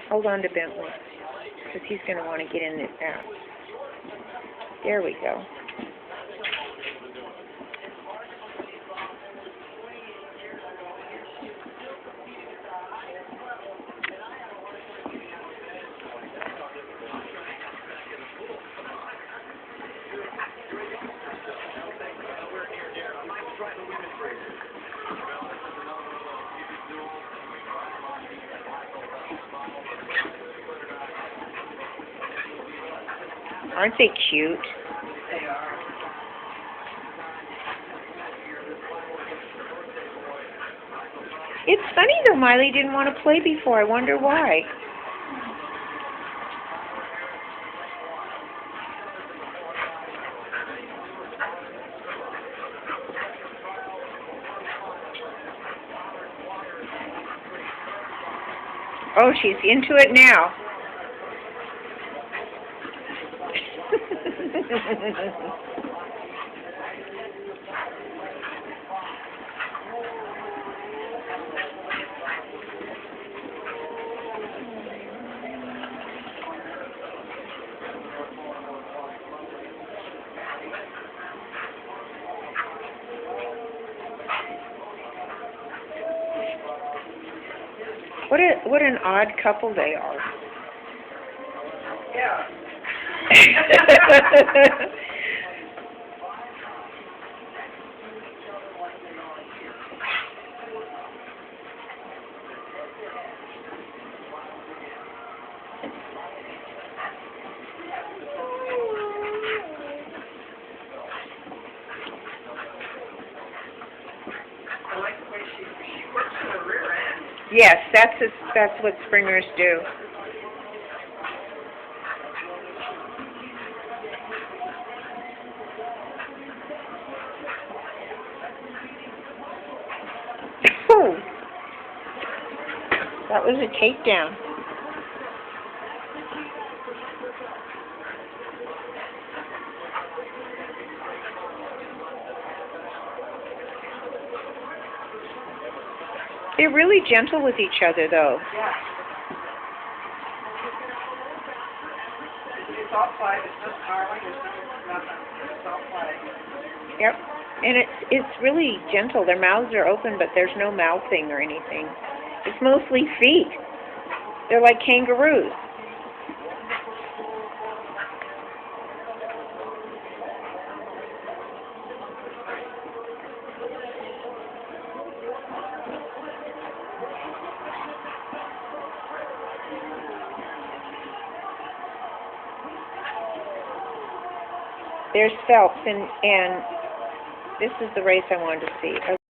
Hold on to Bentley, because he's going to want to get in this now. There we go. Aren't they cute? They are. It's funny though, Miley didn't want to play before. I wonder why. Oh, she's into it now. What an odd couple they are. Yeah. I like the way she works in the rear end. Yes, that's what springers do. Ooh. That was a takedown. They're really gentle with each other, though. Yeah. It's all five. It's not snarling. It's nothing. It's all five. Yep. And it's really gentle. Their mouths are open, but there's no mouthing or anything. It's mostly feet. They're like kangaroos. There's Phelps, and this is the race I wanted to see.